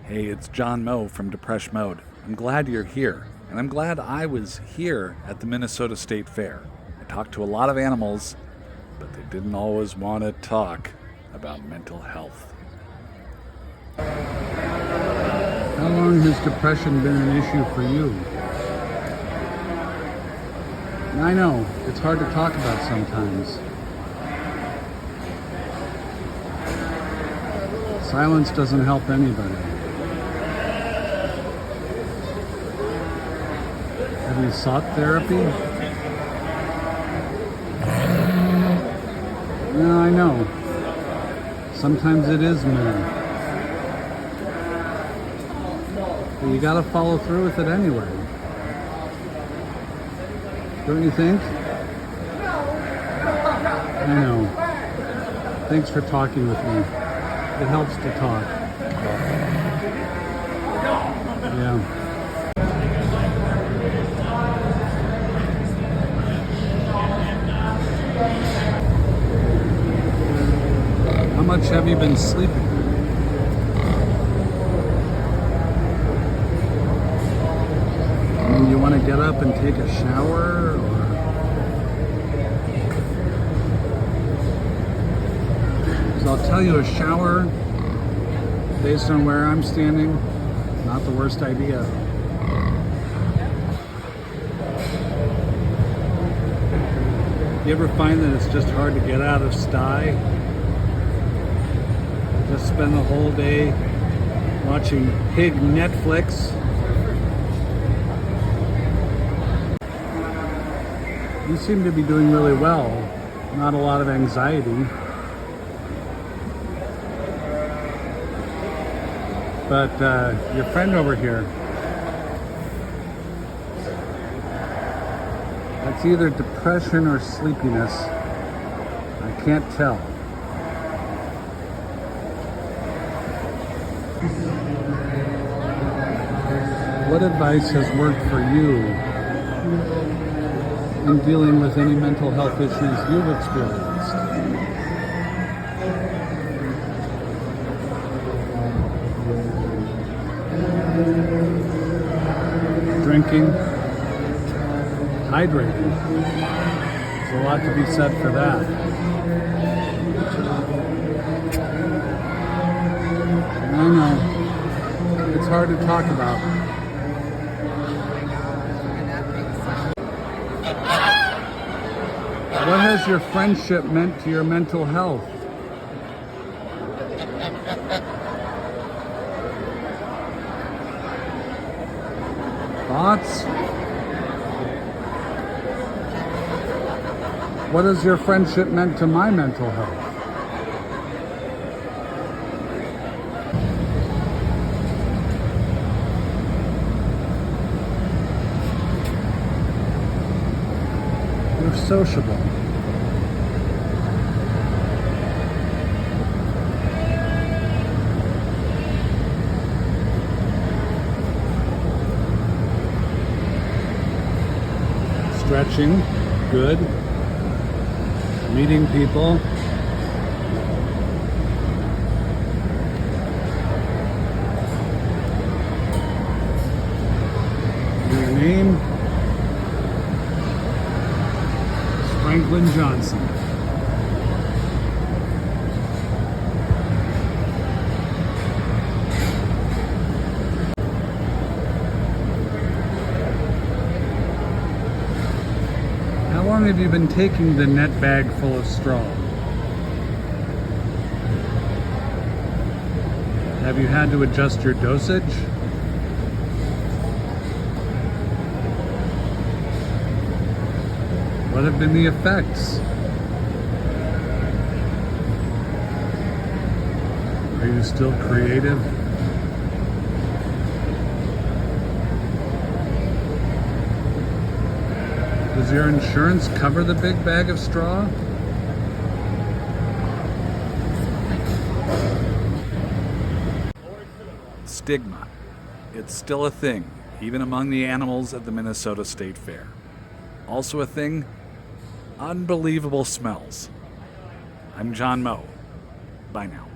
Hey, it's John Moe from Depresh Mode. I'm glad you're here, and I'm glad I was here at the Minnesota State Fair. I talked to a lot of animals, but they didn't always want to talk about mental health. How long has depression been an issue for you? I know, it's hard to talk about sometimes. Silence doesn't help anybody. Have you sought therapy? No, I know. Sometimes it is me. But you gotta follow through with it anyway. Don't you think? I know. Thanks for talking with me. It helps to talk. Yeah. How much have you been sleeping? You want to get up and take a shower, or so I'll tell you, a shower, based on where I'm standing, not the worst idea. You ever find that it's just hard to get out of sty? Just spend the whole day watching pig Netflix. You seem to be doing really well. Not a lot of anxiety. But your friend over here, that's either depression or sleepiness. I can't tell. What advice has worked for you in dealing with any mental health issues you've experienced? Drinking, hydrating. There's a lot to be said for that. I know. It's hard to talk about. What has your friendship meant to your mental health? Thoughts? What has your friendship meant to my mental health? You're sociable. Stretching, good. Meeting people. Your name? Franklin Johnson. How long have you been taking the net bag full of straw? Have you had to adjust your dosage? What have been the effects? Are you still creative? Does your insurance cover the big bag of straw? Stigma. It's still a thing, even among the animals at the Minnesota State Fair. Also a thing, unbelievable smells. I'm John Moe. Bye now.